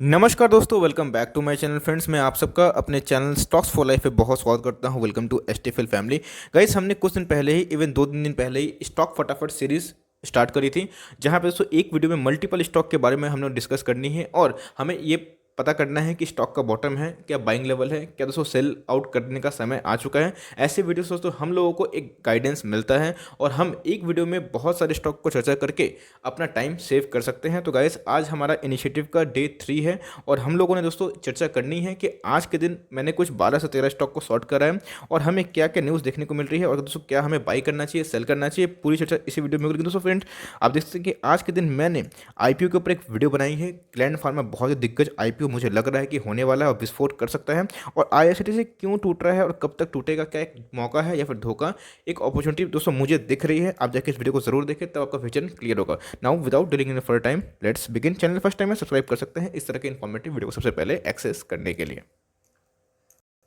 नमस्कार दोस्तों, welcome back to my channel friends. मैं आप सबका अपने चैनल स्टॉक्स फॉर लाइफ पे बहुत स्वागत करता हूं। Welcome to STFL family. Guys, हमने कुछ दिन पहले ही, इवन 2 दिन पहले ही स्टॉक फटाफट सीरीज स्टार्ट करी थी, जहां पे दोस्तों एक वीडियो में मल्टीपल स्टॉक के बारे में हम लोग डिस्कस करनी है और हमें ये पता करना है कि स्टॉक का बॉटम है, क्या बाइंग लेवल है, क्या दोस्तों सेल आउट करने का समय आ चुका है। ऐसे वीडियोस दोस्तों हम लोगों को एक गाइडेंस मिलता है और हम एक वीडियो में बहुत सारे स्टॉक को चर्चा करके अपना टाइम सेव कर सकते हैं। तो गाइस, आज हमारा इनिशिएटिव का डे 3 है और हम लोगों ने दोस्तों चर्चा करनी है कि आज के दिन मैंने कुछ 12 से 13 स्टॉक को सॉर्ट करा है और हमें क्या क्या न्यूज़ देखने को मिल रही है और दोस्तों क्या हमें बाई करना चाहिए, सेल करना चाहिए, पूरी चर्चा इसी वीडियो में होगी। दोस्तों फ्रेंड्स, आप देख सकते हैं कि आज के दिन मैंने आईपीओ के ऊपर एक वीडियो बनाई है। ग्लैंड फार्मा बहुत ही दिग्गज आईपीओ मुझे लग रहा है कि होने वाला है और विस्फोट कर सकता है। और आईआरसीटीसी क्यों टूट रहा है और कब तक टूटेगा, क्या एक मौका है या फिर धोखा, एक अपॉर्चुनिटी दोस्तों मुझे दिख रही है। आप जाके इस वीडियो को जरूर देखें, तब आपका विजन क्लियर होगा। Now without delaying any further time, let's begin. Channel first time में सब्सक्राइब कर सकते हैं इस तरह के इन्फॉर्मेटिव वीडियो को सबसे पहले एक्सेस करने के लिए।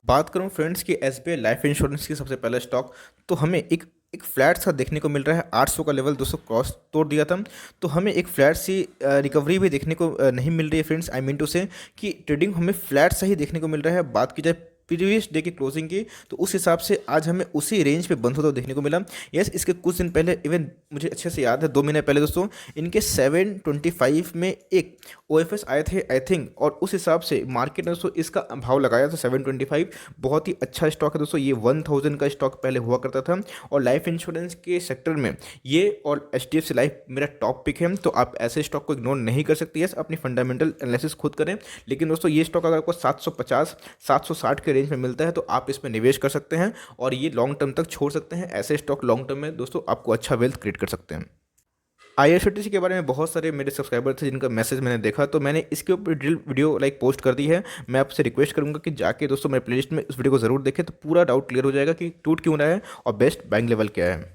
बात करूं फ्रेंड्स की एसबीआई लाइफ इंश्योरेंस की सबसे पहले स्टॉक, तो हमें एक फ्लैट सा देखने को मिल रहा है। 800 का लेवल दोस्तों क्रॉस तोड़ दिया था, तो हमें एक फ्लैट सी रिकवरी भी देखने को नहीं मिल रही है फ्रेंड्स। आई मीन टू से कि ट्रेडिंग हमें फ्लैट सा ही देखने को मिल रहा है। बात की जाए प्रीवियस डे की क्लोजिंग की, तो उस हिसाब से आज हमें उसी रेंज पे बंद होता देखने को मिला। यस, इसके कुछ दिन पहले, इवन मुझे अच्छे से याद है 2 महीने पहले दोस्तों, इनके 725 में एक ओएफएस आए थे आई थिंक, और उस हिसाब से मार्केट ने दोस्तों इसका भाव लगाया था 725। बहुत ही अच्छा स्टॉक है दोस्तों, ये 1000 का स्टॉक पहले हुआ करता था और लाइफ इंश्योरेंस के सेक्टर में ये और एचडीएफसी लाइफ मेरा टॉप पिक है। तो आप ऐसे स्टॉक को इग्नोर नहीं कर सकते। यस, अपनी फंडामेंटल एनालिसिस खुद करें, लेकिन दोस्तों ये स्टॉक अगर आपको 750 760 के रेंज में मिलता है तो आप इसमें निवेश कर सकते हैं और ये लॉन्ग टर्म तक छोड़ सकते हैं। ऐसे स्टॉक लॉन्ग टर्म में दोस्तों आपको अच्छा वेल्थ क्रिएट कर सकते हैं। आईआरसीटीसी के बारे में बहुत सारे मेरे सब्सक्राइबर थे जिनका मैसेज मैंने देखा, तो मैंने इसके ऊपर ड्रिल वीडियो पोस्ट कर दी है। मैं आपसे रिक्वेस्ट करूंगा कि जाके दोस्तों मेरे प्लेलिस्ट में उस वीडियो को जरूर देखें, तो पूरा डाउट क्लियर हो जाएगा कि टूट क्यों रहा है और बेस्ट बाइंग लेवल क्या है।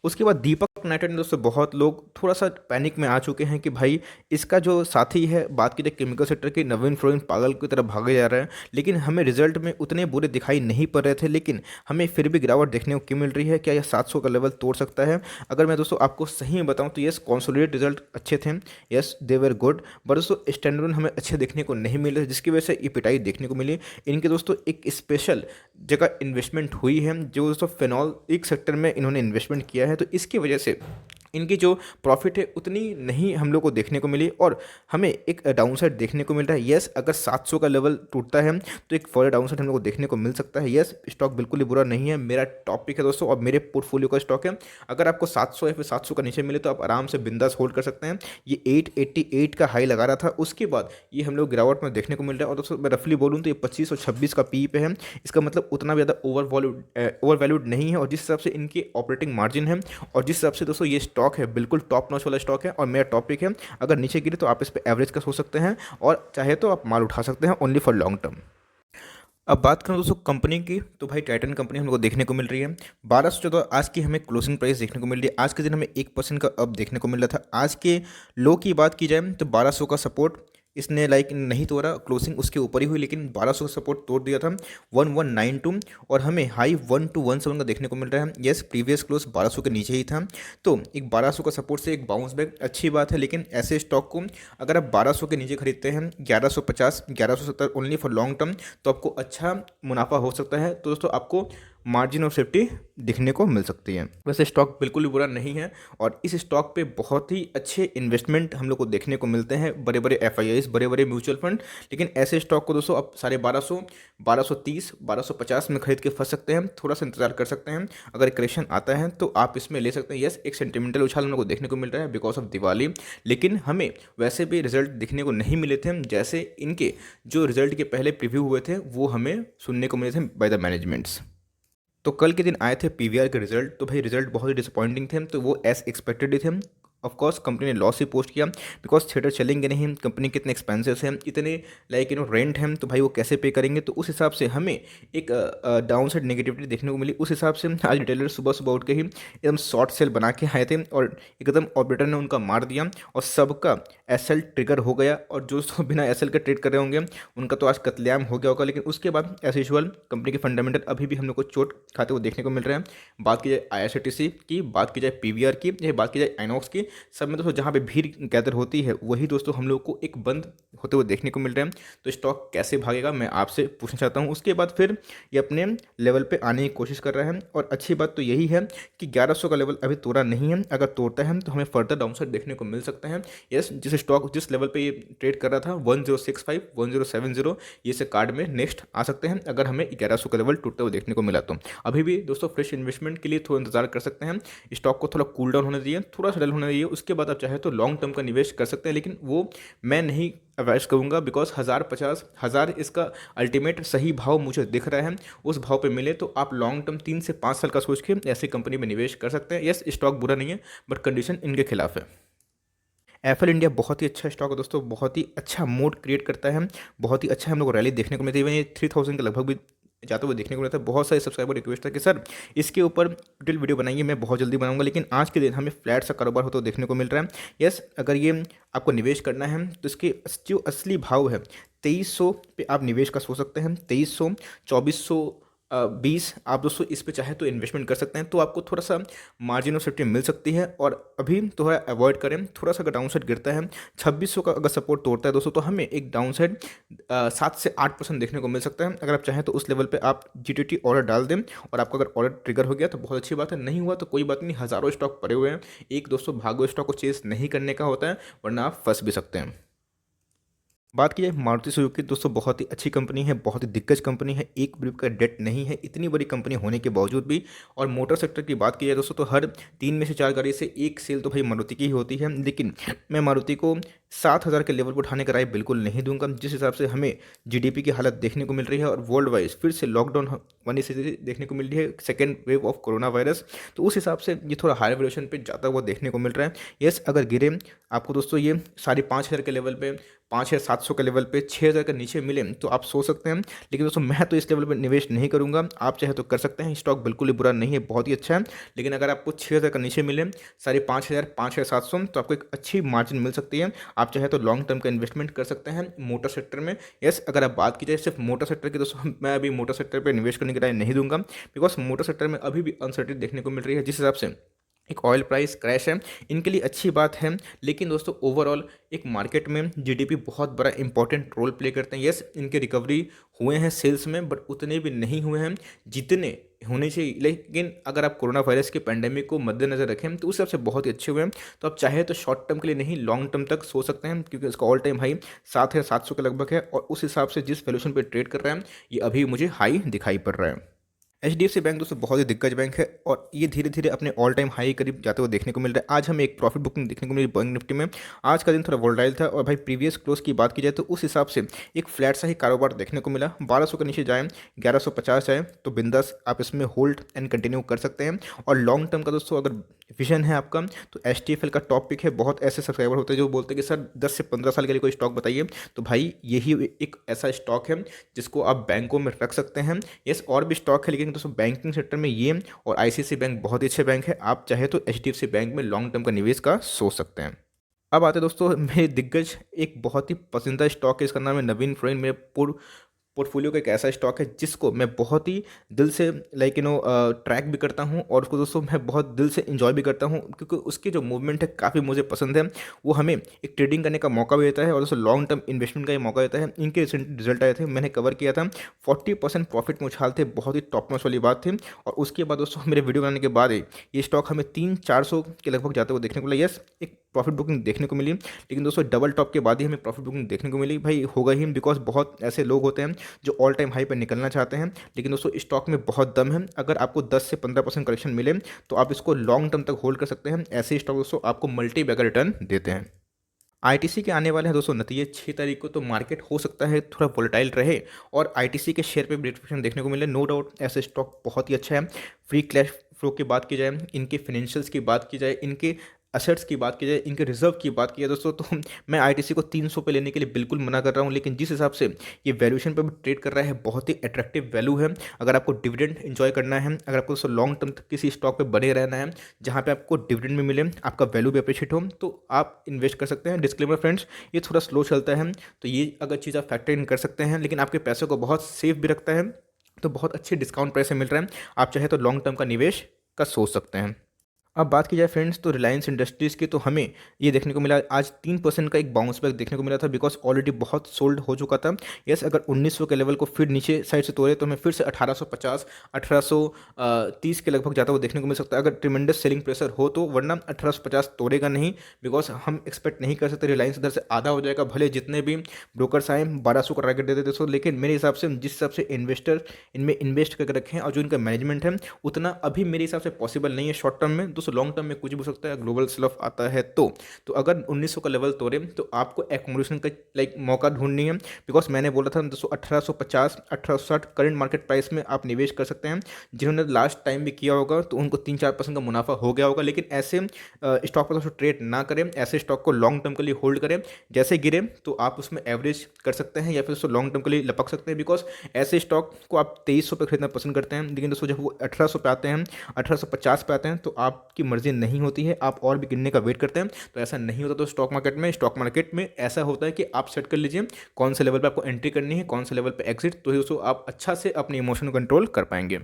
उसके बाद दीपक नाइट्रेट में दोस्तों बहुत लोग थोड़ा सा पैनिक में आ चुके हैं कि भाई इसका जो साथी है, बात की जाए केमिकल सेक्टर के, नवीन फ्लोरिन पागल की तरह भागे जा रहा है, लेकिन हमें रिजल्ट में उतने बुरे दिखाई नहीं पड़ रहे थे, लेकिन हमें फिर भी गिरावट देखने को क्यों मिल रही है। क्या यह 700 का लेवल तोड़ सकता है? अगर मैं दोस्तों आपको सही में बताऊं तो यस, कॉन्सोलिडेट रिजल्ट अच्छे थे, yes they were good, but दोस्तों स्टैंडर्ड हमें अच्छे देखने को नहीं मिले, जिसकी वजह से ये पिटाई देखने को मिली। इनके दोस्तों एक स्पेशल जगह इन्वेस्टमेंट हुई है, जो दोस्तों फिनॉल एक सेक्टर में इन्होंने इन्वेस्टमेंट किया है, तो इसकी वजह से इनकी जो प्रॉफिट है उतनी नहीं हम लोग को देखने को मिली और हमें एक डाउनसाइड देखने को मिल रहा है। यस, अगर 700 का लेवल टूटता है तो एक फर्दर डाउनसाइड हम लोग को देखने को मिल सकता है। यस, स्टॉक बिल्कुल ही बुरा नहीं है, मेरा टॉपिक है दोस्तों और मेरे पोर्टफोलियो का स्टॉक है। अगर आपको 700 या फिर 700 का नीचे मिले तो आप आराम से बिंदास होल्ड कर सकते हैं। ये 888 का हाई लगा रहा था, उसके बाद ये हम लोग गिरावट में देखने को मिल रहा है। और दोस्तों मैं रफली बोलूँ तो ये 25 और 26 का पी पे है, इसका मतलब उतना ज़्यादा ओवर वैल्यूड नहीं है। और जिस हिसाब से इनकी ऑपरेटिंग मार्जिन है और जिस हिसाब से दोस्तों ये स्टॉक है, बिल्कुल टॉप नॉच वाला स्टॉक है। और मेरा टॉपिक है, अगर नीचे गिरे तो आप इस पर एवरेज का सोच सकते हैं और चाहे तो आप माल उठा सकते हैं ओनली फॉर लॉन्ग टर्म। अब बात करें दोस्तों कंपनी की, तो भाई टाइटन कंपनी हम लोग को देखने को मिल रही है 1214 आज की हमें क्लोजिंग प्राइस देखने को मिल रही है। आज के दिन हमें 1% का अप देखने को मिल रहा था। आज के लो की बात की जाए तो 1200 का सपोर्ट इसने नहीं तोड़ा, क्लोजिंग उसके ऊपर ही हुई, लेकिन 1200 का सपोर्ट तोड़ दिया था 1192 और हमें हाई 1217 का देखने को मिल रहा है। यस, प्रीवियस क्लोज 1200 के नीचे ही था, तो एक 1200 का सपोर्ट से एक बाउंस बैक अच्छी बात है। लेकिन ऐसे स्टॉक को अगर आप 1200 के नीचे खरीदते हैं, 1150 1170 ओनली फॉर लॉन्ग टर्म, तो आपको अच्छा मुनाफा हो सकता है। तो दोस्तों आपको मार्जिन ऑफ सेफ्टी दिखने को मिल सकती है। वैसे स्टॉक बिल्कुल भी बुरा नहीं है और इस स्टॉक पे बहुत ही अच्छे इन्वेस्टमेंट हम लोग को देखने को मिलते हैं, बड़े बड़े एफआईआईज, बड़े बड़े म्यूचुअल फंड। लेकिन ऐसे स्टॉक को दोस्तों आप 1250 1230 1250 में खरीद के फंस सकते हैं। थोड़ा सा इंतजार कर सकते हैं, अगर करेक्शन आता है तो आप इसमें ले सकते हैं। यस, एक सेंटिमेंटल उछाल हम लोग को देखने को मिल रहा है बिकॉज ऑफ दिवाली, लेकिन हमें वैसे भी रिजल्ट दिखने को नहीं मिले थे जैसे इनके जो रिजल्ट के पहले प्रीव्यू हुए थे वो हमें सुनने को मिले थे बाय द मैनेजमेंट्स। तो कल के दिन आए थे पीवीआर के रिजल्ट, तो भाई रिजल्ट बहुत ही डिसअपॉइंटिंग थे, तो वो एज एक्सपेक्टेड ही थे। ऑफ कोर्स कंपनी ने लॉस ही पोस्ट किया बिकॉज थिएटर चलेंगे नहीं, कंपनी कितने एक्सपेंसिव हैं, इतने रेंट हैं, तो भाई वो कैसे पे करेंगे। तो उस हिसाब से हमें एक डाउन साइड नेगेटिविटी देखने को मिली। उस हिसाब से आज रिटेलर सुबह सुबह उठ के ही एकदम शॉर्ट सेल बना के आए थे और एकदम ऑपरेटर ने उनका मार दिया और सबका एसएल ट्रिगर हो गया। और जो बिना एसएल के ट्रेड कर रहे होंगे उनका तो आज कत्लेआम हो गया होगा। लेकिन उसके बाद एज यूजुअल कंपनी के फंडामेंटल अभी भी हम लोग को चोट खाते हुए देखने को मिल रहे हैं। बात की जाए आईआरसीटीसी की, बात की जाए पीवीआर की, या बात की जाए आइनॉक्स की, सब में दोस्तों जहाँ पे भीड़ गैदर होती है वही दोस्तों हम लोग को एक बंद होते हुए देखने को मिल रहे हैं। तो स्टॉक कैसे भागेगा मैं आपसे पूछना चाहता हूँ। उसके बाद फिर ये अपने लेवल पे आने की कोशिश कर रहा है और अच्छी बात तो यही है कि 1100 का लेवल अभी तोड़ा नहीं है। अगर तोड़ता है तो हमें फर्दर डाउनसाइड देखने को मिल सकता है। यस, जिस स्टॉक जिस लेवल पे ये ट्रेड कर रहा था 1065 1070 ये से कार्ड में नेक्स्ट आ सकते हैं अगर हमें 1100 का लेवल टूटते हुए देखने को मिला तो। अभी भी दोस्तों फ्रेश इन्वेस्टमेंट के लिए थोड़ा इंतजार कर सकते हैं। स्टॉक को थोड़ा कूल डाउन होने दीजिए, थोड़ा सेटल होने दीजिए, उसके बाद आप चाहे तो लॉन्ग टर्म का निवेश कर सकते हैं। लेकिन वो मैं नहीं एडवाइस करूंगा बिकॉज 1050 इसका अल्टीमेट सही भाव मुझे दिख रहा है। उस भाव पे मिले तो आप लॉन्ग टर्म 3 से 5 साल का सोच के ऐसी कंपनी में निवेश कर सकते हैं। यस, स्टॉक बुरा नहीं है बट कंडीशन इनके खिलाफ है। एफएल इंडिया बहुत ही अच्छा स्टॉक है दोस्तों, बहुत ही अच्छा मोड क्रिएट करता है, बहुत ही अच्छा हम लोग को रैली देखने को मिलती है। ये 3000 के लगभग भी जाते हुए देखने को मिलता है। बहुत सारे सब्सक्राइबर रिक्वेस्ट था कि सर इसके ऊपर डिटेल वीडियो बनाइए, मैं बहुत जल्दी बनाऊंगा। लेकिन आज के दिन हमें फ्लैट सा कारोबार होता हुआ देखने को मिल रहा है। यस, अगर ये आपको निवेश करना है तो इसके जो असली भाव है 2300 पे आप निवेश का सोच सकते हैं। 2300 2400 20 आप दोस्तों इस पे चाहे तो इन्वेस्टमेंट कर सकते हैं, तो आपको थोड़ा सा मार्जिन ऑफ सेफ्टी मिल सकती है। और अभी थोड़ा अवॉइड करें, थोड़ा सा अगर डाउन साइड गिरता है 2600 का अगर सपोर्ट तोड़ता है दोस्तों तो हमें एक डाउन साइड 7 से 8% देखने को मिल सकता है। अगर आप चाहें तो उस लेवल पे आप जीटीटी ऑर्डर डाल दें और आपका अगर ऑर्डर ट्रिगर हो गया तो बहुत अच्छी बात है, नहीं हुआ तो कोई बात नहीं। हज़ारों स्टॉक पड़े हुए हैं, एक दोस्तों भागो स्टॉक को चेस नहीं करने का होता है वरना आप फंस भी सकते हैं। बात की जाए मारुति सुजुकी दोस्तों बहुत ही अच्छी कंपनी है, बहुत ही दिग्गज कंपनी है, एक भी का डेट नहीं है इतनी बड़ी कंपनी होने के बावजूद भी। और मोटर सेक्टर की बात की जाए दोस्तों तो हर 3 में से 4 गाड़ी से एक सेल तो भाई मारुति की ही होती है। लेकिन मैं मारुति को 7000 के लेवल पर उठाने का राय बिल्कुल नहीं दूंगा। जिस हिसाब से हमें जीडीपी की हालत देखने को मिल रही है और वर्ल्ड वाइज फिर से लॉकडाउन वाली स्थिति देखने को मिल रही है, second wave of corona virus, तो उस हिसाब से ये थोड़ा हाई वैल्यूएशन पे जाता हुआ देखने को मिल रहा है। यस, अगर गिरे आपको दोस्तों ये 5500 के लेवल पे, 5700 के लेवल पे, 6000 के नीचे मिले तो आप सोच सकते हैं। लेकिन दोस्तों मैं तो इस लेवल पर निवेश नहीं करूंगा, आप चाहे तो कर सकते हैं। स्टॉक बिल्कुल ही बुरा नहीं है, बहुत ही अच्छा है। लेकिन अगर आपको 6000 का नीचे मिले 5500 5700 तो आपको एक अच्छी मार्जिन मिल सकती है। आप चाहे तो लॉन्ग टर्म का इन्वेस्टमेंट कर सकते हैं मोटर सेक्टर में। यस, अगर आप बात की जाए सिर्फ मोटर सेक्टर की दोस्तों मैं अभी मोटर सेक्टर पर निवेश करने की राय नहीं दूंगा बिकॉज मोटर सेक्टर में अभी भी अनसर्टेनिटी देखने को मिल रही है। जिस हिसाब से एक ऑयल प्राइस क्रैश है, इनके लिए अच्छी बात है। लेकिन दोस्तों ओवरऑल एक मार्केट में जीडीपी बहुत बड़ा इंपॉर्टेंट रोल प्ले करते हैं। यस, इनके रिकवरी हुए हैं सेल्स में बट उतने भी नहीं हुए हैं जितने होने चाहिए। लेकिन अगर आप कोरोना वायरस के पैंडेमिक को मद्देनजर रखें तो उस हिसाब से बहुत ही अच्छे हुए हैं। तो आप चाहे तो शॉर्ट टर्म के लिए नहीं लॉन्ग टर्म तक सोच सकते हैं क्योंकि इसका ऑल टाइम हाई 7,700 के लगभग है और उस हिसाब से जिस वैल्यूएशन पे ट्रेड कर रहा है ये अभी मुझे हाई दिखाई पड़ रहा है। एचडीएफसी बैंक दोस्तों बहुत ही दिग्गज बैंक है और ये धीरे धीरे अपने ऑल टाइम हाई करीब जाते हुए देखने को मिल रहा है। आज हमें एक प्रॉफिट बुकिंग देखने को मिली बैंक निफ्टी में। आज का दिन थोड़ा वोलेटाइल था और भाई प्रीवियस क्लोज की बात की जाए तो उस हिसाब से एक फ्लैट सा ही कारोबार देखने को मिला। 1200 के नीचे जाए 1150 जाए तो बिंदास आप इसमें होल्ड एंड कंटिन्यू कर सकते हैं। और लॉन्ग टर्म का दोस्तों अगर विजन है आपका तो एचटीएफएल का टॉप पिक है। बहुत ऐसे सब्सक्राइबर होते हैं जो बोलते हैं कि सर 10 से 15 साल के लिए कोई स्टॉक बताइए, तो भाई यही एक ऐसा स्टॉक है जिसको आप बैंकों में रख सकते हैं। यस, और भी स्टॉक है लेकिन दोस्तों बैंकिंग सेक्टर में ये और आईसीआईसीआई बैंक बहुत ही अच्छे बैंक है। आप चाहे तो एचडीएफसी बैंक में लॉन्ग टर्म का निवेश का सोच सकते हैं। अब आते हैं दोस्तों मेरे दिग्गज एक बहुत ही पसंदीदा स्टॉक है, इसका नाम है नवीन फ्लोरिन। मेरे पोर्टफोलियो का एक ऐसा स्टॉक है जिसको मैं बहुत ही दिल से ट्रैक भी करता हूं और उसको दोस्तों मैं बहुत दिल से इंजॉय भी करता हूं क्योंकि उसकी जो मूवमेंट है काफ़ी मुझे पसंद है। वो हमें एक ट्रेडिंग करने का मौका भी देता है और दोस्तों लॉन्ग टर्म इन्वेस्टमेंट का ये मौका देता है। इनके रिसेंट रिजल्ट आए थे, मैंने कवर किया था, 40% प्रॉफिट में उछाल थे, बहुत ही टॉप नॉच वाली बात थी। और उसके बाद दोस्तों मेरे वीडियो बनाने के बाद ये स्टॉक हमें 300-400 के लगभग जाते हुए देखने को मिला। यस, एक प्रॉफिट बुकिंग देखने को मिली, लेकिन दोस्तों डबल टॉप के बाद ही हमें प्रॉफिट बुकिंग देखने को मिली। भाई होगा ही बिकॉज बहुत ऐसे लोग होते हैं जो ऑल टाइम हाई पर निकलना चाहते हैं। लेकिन दोस्तों स्टॉक में बहुत दम है, अगर आपको 10 से 15% करेक्शन मिले तो आप इसको लॉन्ग टर्म तक होल्ड कर सकते हैं। ऐसे स्टॉक दोस्तों आपको मल्टी बैगर रिटर्न देते हैं। आईटीसी के आने वाले हैं दोस्तों नतीजे 6 तारीख को, तो मार्केट हो सकता है थोड़ा वोलेटाइल रहे और आईटीसी के शेयर पे भी डिस्ट्रीब्यूशन देखने को मिले। नो डाउट ऐसे स्टॉक बहुत ही अच्छा है। फ्री कैश फ्लो की बात की जाए, इनके फाइनेंशियल्स की बात की जाए, इनके असेट्स की बात की जाए, इनके रिजर्व की बात की जाए दोस्तों, तो मैं आईटीसी को 300 पे लेने के लिए बिल्कुल मना कर रहा हूँ। लेकिन जिस हिसाब से ये वैल्यूएशन पे भी ट्रेड कर रहा है बहुत ही अट्रैक्टिव वैल्यू है। अगर आपको डिविडेंड एंजॉय करना है, अगर आपको दोस्तों लॉन्ग टर्म तक किसी स्टॉक पे बने रहना है जहाँ पे आपको डिविडेंड में मिले, आपका वैल्यू भी अप्रिशिएट हो, तो आप इन्वेस्ट कर सकते हैं। डिस्क्लेमर फ्रेंड्स, ये थोड़ा स्लो चलता है तो ये अगर चीज़ आप फैक्टर इन कर सकते हैं, लेकिन आपके पैसों को बहुत सेफ भी रखता है, तो बहुत अच्छे डिस्काउंट प्राइस से मिल रहा है। आप चाहे तो लॉन्ग टर्म का निवेश का सोच सकते हैं। अब बात की जाए फ्रेंड्स तो रिलायंस इंडस्ट्रीज़ की, तो हमें ये देखने को मिला आज 3% का एक बाउंस बैक देखने को मिला था, बिकॉज ऑलरेडी बहुत सोल्ड हो चुका था। यस, अगर 1900 के लेवल को फिर नीचे साइड से तोड़े तो हमें फिर से 1850 1830 के लगभग जाता हुआ देखने को मिल सकता है, अगर ट्रिमेंडस सेलिंग प्रेशर हो तो, वरना 1850 तोड़ेगा नहीं। बिकॉज हम एक्सपेक्ट नहीं कर सकते रिलायंस इधर से आधा हो जाएगा, भले जितने भी ब्रोकर्स आए 1200 का टारगेट दे देते सो, लेकिन मेरे हिसाब से जिस हिसाब से इन्वेस्टर इनमें इन्वेस्ट करके रखे हैं और जो इनका मैनेजमेंट है, उतना अभी मेरे हिसाब से पॉसिबल नहीं है शॉर्ट टर्म में। दोस्तों लॉन्ग टर्म में कुछ भी हो सकता है, ग्लोबल स्लफ आता है तो अगर 1900 का लेवल तोड़े तो आपको एकोमोडेशन का मौका ढूंढनी है। बिकॉज मैंने बोला था दोस्तों 1850 1860 करंट मार्केट प्राइस में आप निवेश कर सकते हैं। जिन्होंने लास्ट टाइम भी किया होगा तो उनको 3-4% का मुनाफा हो गया होगा, लेकिन ऐसे स्टॉक पर दोस्तों ट्रेड ना करें, ऐसे स्टॉक को लॉन्ग टर्म के लिए होल्ड करें। जैसे गिरे तो आप उसमें एवरेज कर सकते हैं या फिर उसको लॉन्ग टर्म के लिए लपक सकते हैं। बिकॉज ऐसे स्टॉक को आप 2300 पे खरीदना पसंद करते हैं, लेकिन दोस्तों जब वो 1800 पे आते हैं 1850 पे आते हैं तो आपकी मर्जी नहीं होती है, आप और भी गिरने का वेट करते हैं। तो ऐसा नहीं होता। तो स्टॉक मार्केट में ऐसा होता है कि आप सेट कर लीजिए कौन से लेवल पे आपको एंट्री करनी है, कौन से लेवल पे एग्जिट, तो दोस्तों आप अच्छा से अपने इमोशन को कंट्रोल कर पाएंगे।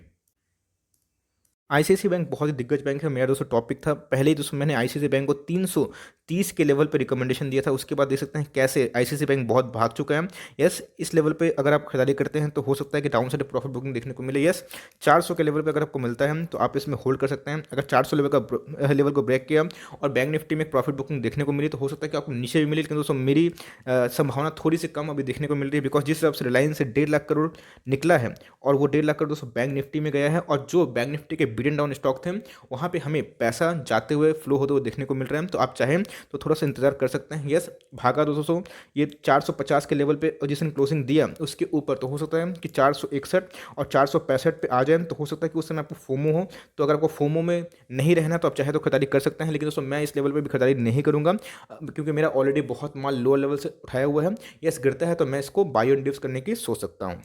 आईसीआईसी बैंक बहुत ही दिग्गज बैंक है, मेरा दोस्तों टॉपिक था पहले ही। दोस्तों मैंने आईसीआईसी बैंक को 330 के लेवल पे रिकमेंडेशन दिया था, उसके बाद देख सकते हैं कैसे आईसीआईसी बैंक बहुत भाग चुका है। यस, इस लेवल पे अगर आप खरीदारी करते हैं तो हो सकता है कि डाउन साइड प्रॉफिट बुकिंग देखने को मिले। यस, 400 के लेवल पे अगर आपको मिलता है तो आप इसमें होल्ड कर सकते हैं। अगर 400 लेवल को ब्रेक किया और बैंक निफ्टी में प्रॉफिट बुकिंग देखने को मिली तो हो सकता है कि आपको नीचे भी मिले, लेकिन दोस्तों मेरी संभावना थोड़ी सी कम अभी देखने को मिल रही है। बिकॉज जिस हिसाब से रिलायंस से 1.5 लाख करोड़ निकला है और वो 1.5 लाख करोड़ दोस्तों बैंक निफ्टी में गया है, और जो बैंक निफ्टी के बीटन डाउन स्टॉक थे वहाँ पे हमें पैसा जाते हुए फ्लो होते हुए देखने को मिल रहा है। तो आप चाहें तो थोड़ा सा इंतजार कर सकते हैं। यस, भागा दोस्तों ये 450 के लेवल पे जिसने क्लोजिंग दिया उसके ऊपर, तो हो सकता है कि 461 और 465 पे आ जाए, तो हो सकता है कि उस समय आपको फोमो हो। तो अगर आपको फोमो में नहीं रहना तो आप चाहे तो खरीदारी कर सकते हैं, लेकिन दोस्तों मैं इस लेवल पर भी खरीदारी नहीं करूँगा, क्योंकि मेरा ऑलरेडी बहुत माल लोअर लेवल से उठाया हुआ है। यस, गिरता है तो मैं इसको बाय एंड डिप्स करने की सोच सकता हूँ।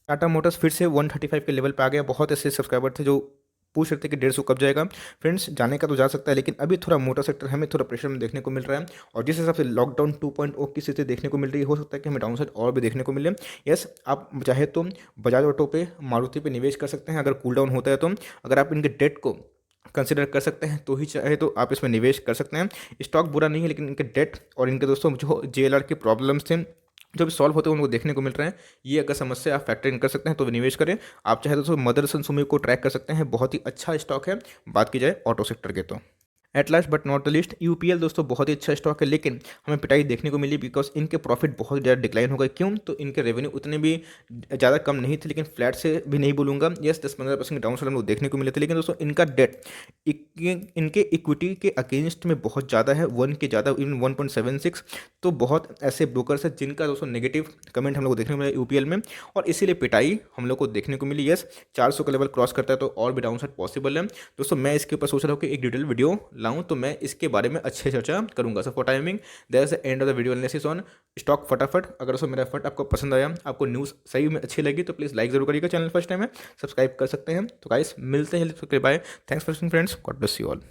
टाटा मोटर्स फिर से 135 के लेवल पे आ गया। बहुत ऐसे सब्सक्राइबर थे जो पूछ रहे थे कि 150 कब जाएगा। फ्रेंड्स जाने का तो जा सकता है, लेकिन अभी थोड़ा मोटर सेक्टर हमें थोड़ा प्रेशर में देखने को मिल रहा है, और जिस हिसाब से लॉकडाउन 2.0 की स्थिति देखने को मिल रही है, हो सकता है कि हमें डाउन साइड और भी देखने को मिले। यस, आप चाहे तो बजाज ऑटो पे, मारुति पे निवेश कर सकते हैं अगर कूल डाउन होता है तो। अगर आप इनके डेट को कंसिडर कर सकते हैं तो ही चाहे तो आप इसमें निवेश कर सकते हैं। स्टॉक बुरा नहीं है, लेकिन इनके डेट और इनके दोस्तों जो जेएलआर के प्रॉब्लम्स थे जो भी सॉल्व होते हैं उनको देखने को मिल रहे हैं। ये अगर समस्या आप फैक्टर इन कर सकते हैं तो निवेश करें। आप चाहे तो मदरसन सुमी को ट्रैक कर सकते हैं, बहुत ही अच्छा स्टॉक है बात की जाए ऑटो सेक्टर के तो। At last but not the list, UPL दोस्तों बहुत ही अच्छा स्टॉक है, लेकिन हमें पिटाई देखने को मिली बिकॉज इनके प्रॉफिट बहुत ज़्यादा डिक्लाइन हो गए। क्यों? तो इनके रेवेन्यू उतने भी ज़्यादा कम नहीं थे, लेकिन फ्लैट से भी नहीं बोलूँगा। यस, 10-15% डाउन साइड हम लोग देखने को मिले थे, लेकिन दोस्तों इनका डेट इनके इक्विटी के अगेंस्ट में बहुत ज़्यादा है, 1 के ज़्यादा, इवन 1.76। तो बहुत ऐसे ब्रोकर्स हैं जिनका दोस्तों नेगेटिव कमेंट हम लोग को देखने को मिला यूपीएल में, और इसीलिए पिटाई हम लोग को देखने को मिली। यस, 400 का लेवल क्रॉस करता है तो और भी डाउन साइड पॉसिबल है। दोस्तों मैं इसके ऊपर सोच रहा हूँ कि एक डिटेल वीडियो लाऊं, तो मैं इसके बारे में अच्छे चर्चा करूंगा। So for timing that is the end of the video analysis on stock फटाफट। अगर दोस्तों मेरा एफर्ट आपको पसंद आया, आपको न्यूज़ सही में अच्छी लगी, तो प्लीज़ लाइक जरूर करिएगा। चैनल फर्स्ट टाइम है सब्सक्राइब कर सकते हैं। तो गाइस मिलते हैं, bye, thanks for watching friends, God bless you all.